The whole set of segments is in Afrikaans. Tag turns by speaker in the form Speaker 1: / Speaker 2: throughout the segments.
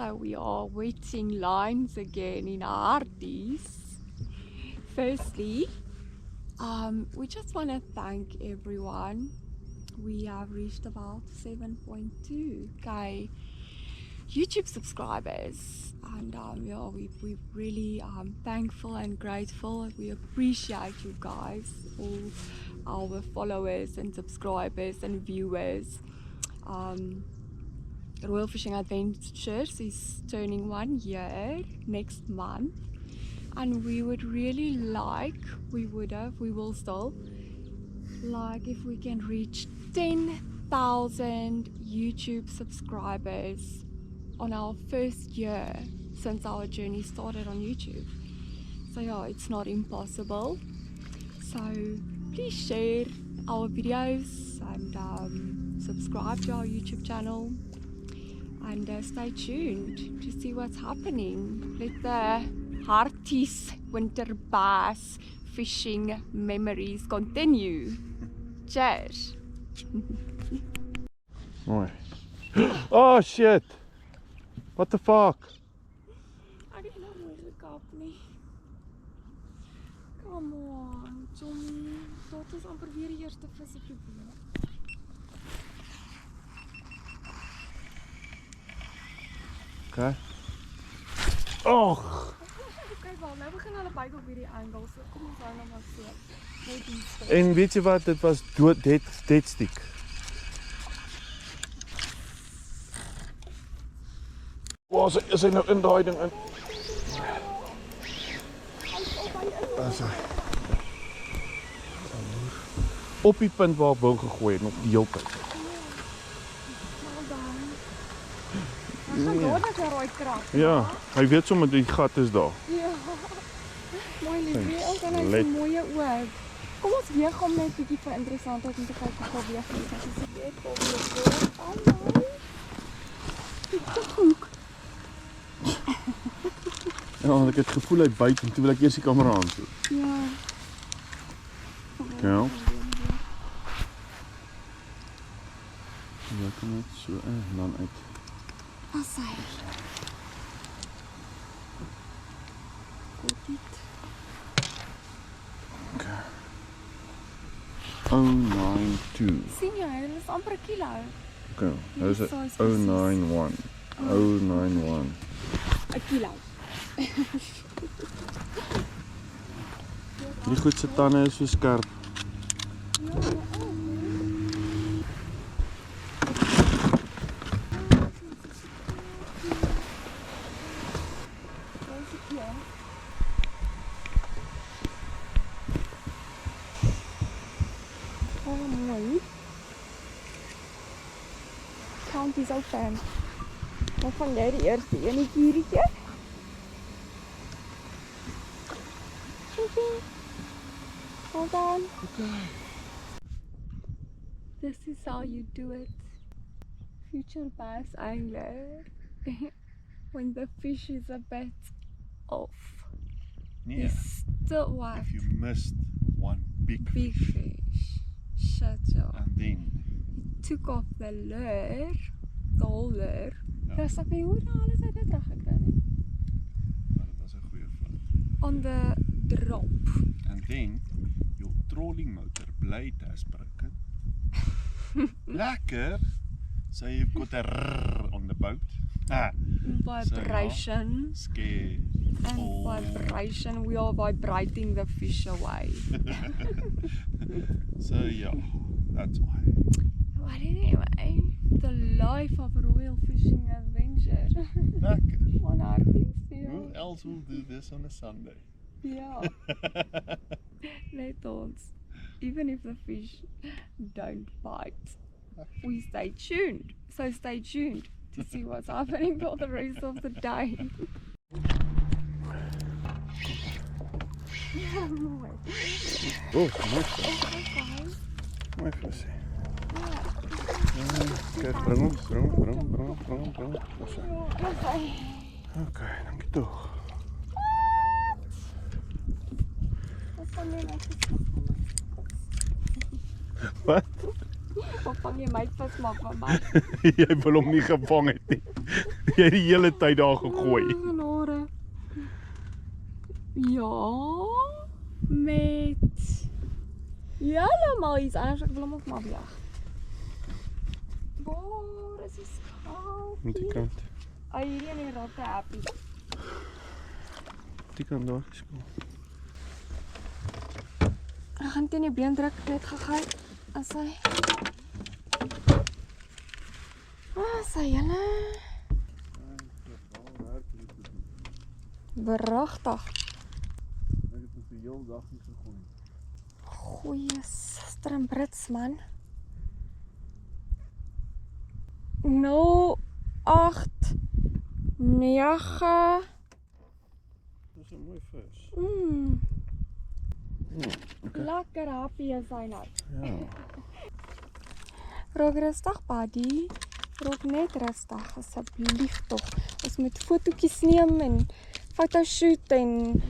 Speaker 1: So we are waiting lines again in Harties. Firstly, we just want to thank everyone. We have reached about 7.2k YouTube subscribers, and yeah, we're really thankful and grateful. We appreciate you guys, all our followers and subscribers and viewers. Royal Fishing Adventures is turning 1 year next month, and we would really like, we will still like if we can reach 10,000 YouTube subscribers on our first year since our journey started on YouTube. So yeah, it's not impossible. So please share our videos and subscribe to our YouTube channel, and stay tuned to see what's happening. Let the Harties winter bass fishing memories continue. Cheers.
Speaker 2: Mooi. Oh shit! What the fuck?
Speaker 1: I didn't know where to go. Come on, Johnny. Laat ons amper weer die eerste visse probeer.
Speaker 2: Okay. Oh!
Speaker 1: Kyk wel, nou begin hulle byt op hierdie angle, so kom ons hou nou maar so. Net iets.
Speaker 2: En weet jy wat, dit was dead stick. Waar is hy nou in daai ding in? Daar is hy. Op die punt waar ek wou gegooi het, nog die hele tyd.
Speaker 1: Hy gaan daar net raai krap.
Speaker 2: Ja, hy weet sommer die gat is daar.
Speaker 1: Ja. Mooi liefie, ook en hy het mooie oog. Kom ons weeg hom net bietjie vir interessantheid om te kyk of hy weeg nie. As jy weet of jy wil. Hallo.
Speaker 2: Ja, want ek het gevoel hy byt en toe wil ek eers die kamera aan toe.
Speaker 1: Ja.
Speaker 2: Ja. Ja, kom net so en dan uit.
Speaker 1: Pas hy. Goed dit.
Speaker 2: Okay. 092.
Speaker 1: Sien jy, dit is amper 'n kilo.
Speaker 2: Okay, nou is dit 091. 091.
Speaker 1: 'n kilo.
Speaker 2: Die goed se tande is so skerp.
Speaker 1: Oh, mooi. Count is open. Dan vang jy die eerste enetjie hierdie keer. Hold on.
Speaker 2: Okay.
Speaker 1: This is how you do it. Future bass angler. When the fish is a bit off.
Speaker 2: Nee,
Speaker 1: Still what?
Speaker 2: if you missed one big
Speaker 1: fish. Shut up.
Speaker 2: and then
Speaker 1: Took off the lure. The whole lure.
Speaker 2: Ja.
Speaker 1: Dis ek weet hoe nou alles uit dit reg gekry het.
Speaker 2: maar dit was 'n goeie vat.
Speaker 1: On the drop.
Speaker 2: And then your trolling motor blade has broken. Lekker. So you've got a rrr on the boat.
Speaker 1: Vibration.
Speaker 2: Scare.
Speaker 1: And
Speaker 2: Oh.
Speaker 1: vibration. We are vibrating the fish away.
Speaker 2: So yeah, that's why.
Speaker 1: But anyway, the life of a Royal Fishing Adventure.
Speaker 2: Lekker.
Speaker 1: On Harties,
Speaker 2: Who
Speaker 1: yeah.
Speaker 2: else will do this on a Sunday?
Speaker 1: Yeah. Let ons. Even if the fish don't bite, we stay tuned. So stay tuned to see what's happening for the rest of the day. Yeah, mooi.
Speaker 2: Oh, mooi.
Speaker 1: Okay.
Speaker 2: Mooi visie.
Speaker 1: Yeah.
Speaker 2: Kijk, bring hom.
Speaker 1: Okay.
Speaker 2: Oké, dankie toch.
Speaker 1: Wat van nu net?
Speaker 2: Wat?
Speaker 1: Of vang jy my vis maar van my?
Speaker 2: Jy wil hom nie gevang het nie. Jy het die hele tyd daar gegooi.
Speaker 1: Genade. Ja, met helemaal iets anders. Ek wil hom ook maar weg. Waar is die skalkie?
Speaker 2: Aan die kant.
Speaker 1: Hierdie en die rotte happy.
Speaker 2: Die kant daar geskool.
Speaker 1: Ek gaan teen die been druk net gegaan as hy. Sy julle. Beragtig.
Speaker 2: Ek het dit die hele dag nie gegooi.
Speaker 1: Goeie suster en Brits man. 08 9.
Speaker 2: Dis 'n mooi vis.
Speaker 1: Lekker happy is hy nou.
Speaker 2: Ja.
Speaker 1: Raak rustig, buddy. Raak net rustig, asseblief tog. Ons moet fotootjies neem en fotoshoot en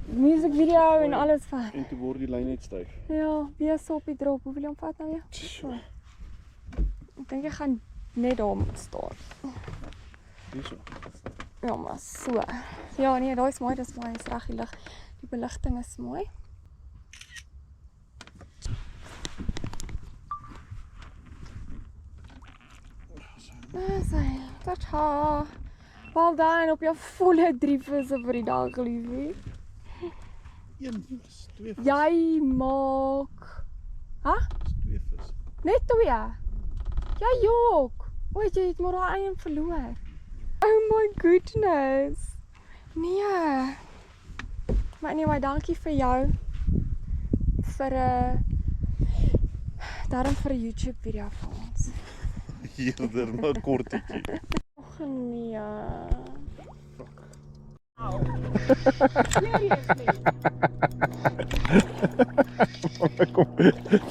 Speaker 1: musiekvideo en alles van.
Speaker 2: En toe word die lyn net styf.
Speaker 1: Ja, wees op die drop. Hoe wil jy hom vat nou weer? So. Ek dink ek gaan net daar moet staan.
Speaker 2: Hierso.
Speaker 1: Ja, maar so. Ja, nee, daai is mooi, dis mooi. Is reg die lig. Die beligting is mooi. Sy, tata. Wel dan op jou volle 3 visse vir die dag, liefie.
Speaker 2: 1 vis, 2 vis.
Speaker 1: Jy maak. Ha?
Speaker 2: 2 vis.
Speaker 1: Net 2. Jy jok. O, jy het maar daai een verloor. Oh my goodness. Nee. Maar anyway, dankie vir jou. Vir daarom vir 'n YouTube video vir ons.
Speaker 2: Hierder maar kortetjie.
Speaker 1: Och nee.
Speaker 2: Fuck.
Speaker 1: Seriously.
Speaker 2: Ek kom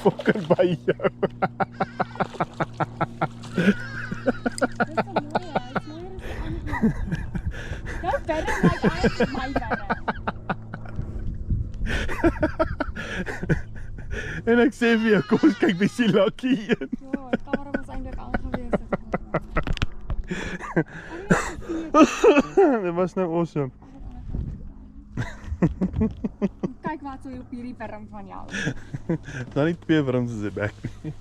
Speaker 2: fucking by jou.
Speaker 1: Dis so mooi, hè? Dis mooier as die ander. Jou verder lyk eintlik my verder.
Speaker 2: En ek sê vir jou, kom ons kyk wie se lucky een.
Speaker 1: Ja, die kamera was eintlik aangewese.
Speaker 2: Dit was nou awesome.
Speaker 1: Kyk wat so op hierdie wurm van jou.
Speaker 2: Dan nie 2 wurms in sy bek nie.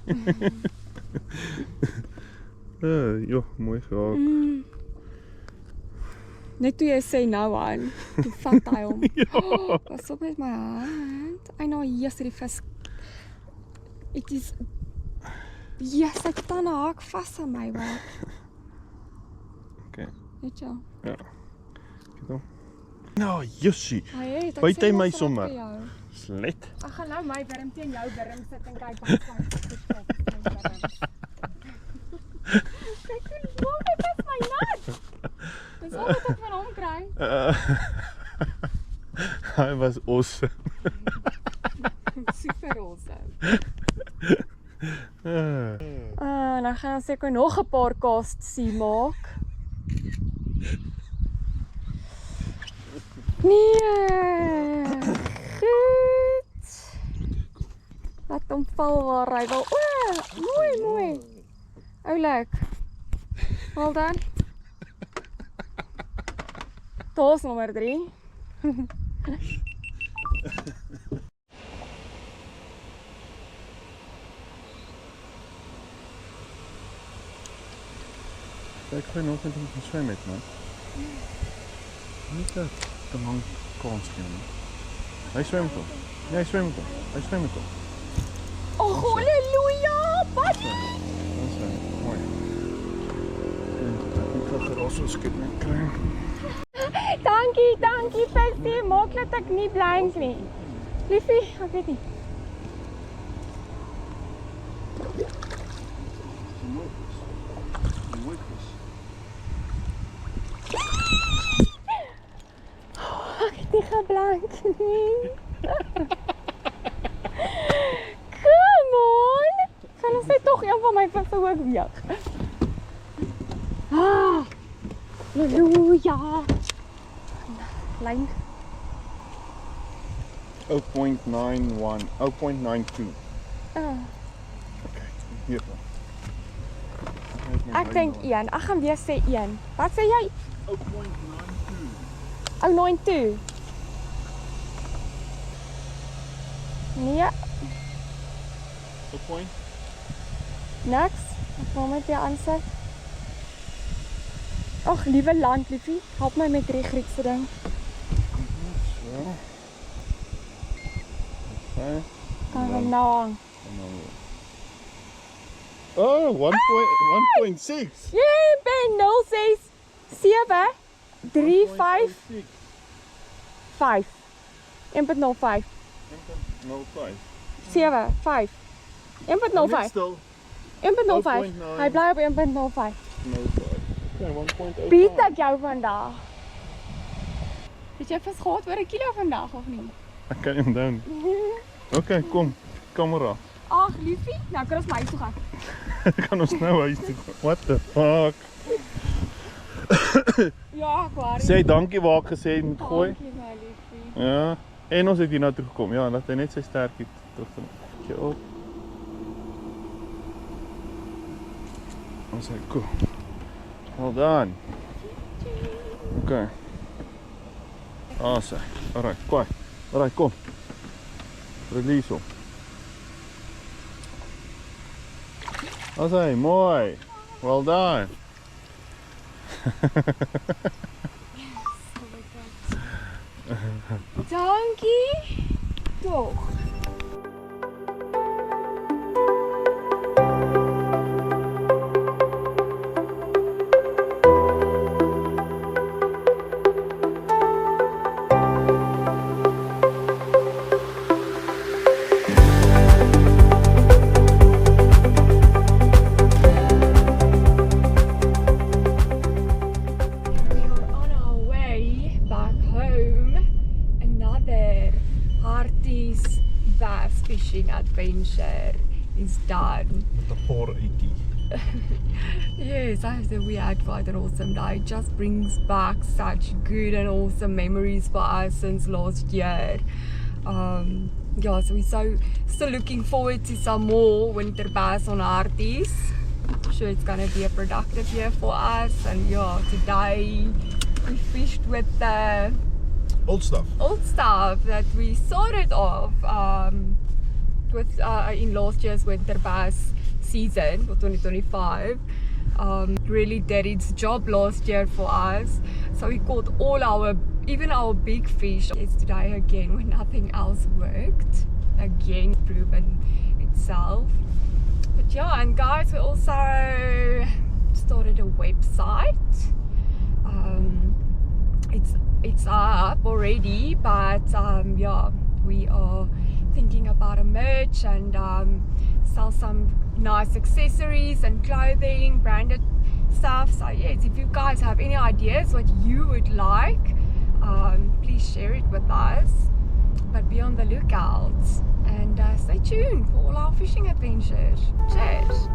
Speaker 2: Joh, mooi gehaak.
Speaker 1: Net toe jy sê nou aan, toe vat hy hom.
Speaker 2: Ja.
Speaker 1: Pas op met my hand. I know, yes, die vis. It is... Yes, hy het aan 'n haak vas aan my, wat.
Speaker 2: Okay.
Speaker 1: Weet jy?
Speaker 2: Ja. Kyk dan. Nou, Jussie.
Speaker 1: Hy het, ek
Speaker 2: Byt
Speaker 1: sê
Speaker 2: hy
Speaker 1: mos
Speaker 2: my
Speaker 1: reg
Speaker 2: sommer.
Speaker 1: vir jou.
Speaker 2: Slet.
Speaker 1: Ek gaan nou my wurm teen jou wurm sit en kyk wat sy geskop. Kyk hoe lank hy is my nat. Dis al wat ek van hom kry.
Speaker 2: Hy was awesome.
Speaker 1: Super awesome. Nou gaan ons seker nog 'n paar casts sien maak. Nee. Goed. Laat hom val waar hy wil. O, mooi, mooi. Oulik. Wel dan. Toos nommer 3.
Speaker 2: Ek gaan nog net gaan swem met man. Niet dat te lang kans geven. Hij zwemt op. Ja, hij zwemt op. Hij zwemt op.
Speaker 1: Oh, halleluja, buddy.
Speaker 2: Dat is mooi. Ik ga er al zo'n skip mee krijgen.
Speaker 1: Dankie, Festie. Maak dat ek nie blank nie. Liefie, ek weet nie. Ek het nie geblank nie. Come on. Gaan ons net tog een van my visse ook weeg. Ah. Halleluja. Lyn
Speaker 2: 0.91, 0.92.
Speaker 1: Ah.
Speaker 2: Okay. Hier.
Speaker 1: Ek dink 1. Ek gaan weer sê 1. Wat sê jy?
Speaker 2: 0.92.
Speaker 1: Oh, 92. Nee,
Speaker 2: 'n point.
Speaker 1: niks. Ek wil met jou aansit. Ag, liewe land, liefie. Help my met die Griekse ding.
Speaker 2: So. Okay.
Speaker 1: Kan ek hom nou hang?
Speaker 2: Oh, 1.6.
Speaker 1: Jy ben 06 7 3 5 5 1.05
Speaker 2: 0.05.
Speaker 1: 7 5 1.05
Speaker 2: Stil.
Speaker 1: 1.05
Speaker 2: 0.9.
Speaker 1: Hy bly op 1.05
Speaker 2: Okay, 1.05.
Speaker 1: Bied ek jou vandag. Het jy gehad oor 'n kilo vandag of nie?
Speaker 2: Ek kan hom down. Okay, kom. Kamera.
Speaker 1: Ag, liefie. Nou kan ons my huis toe gaan.
Speaker 2: Kan ons nou huis toe gaan? What the fuck?
Speaker 1: Ja, ek worry.
Speaker 2: Sê dankie waar ek gesê het moet gooi.
Speaker 1: Dankie my liefie.
Speaker 2: Ja. En ons het hier na toe gekom. Ja, laat hy net sy sterkie terug doen. Kyk op. Ons sê cool. Well done. Okay. Awesome. Alright, kwai. Alright, kom. Release hom. Asai, mooi. Well done.
Speaker 1: Dankie. Tog. Fishing adventure is done.
Speaker 2: Met 'n 480.
Speaker 1: Yes, I have to say we had quite an awesome day. It just brings back such good and awesome memories for us since last year. Yeah, so we're still looking forward to some more winter bass on Harties. I'm sure it's gonna be a productive year for us. And yeah, today we fished with the
Speaker 2: Old stuff
Speaker 1: that we started off with in last year's winter bass season for 2025. Really did its job last year for us. So we caught even our big fish. It's today again when nothing else worked. Again, proven itself. But yeah, and guys, we also started a website. It's up already, but yeah, we are thinking about a merch and sell some nice accessories and clothing, branded stuff. So yes, if you guys have any ideas what you would like, please share it with us. But be on the lookout and stay tuned for all our fishing adventures. Cheers!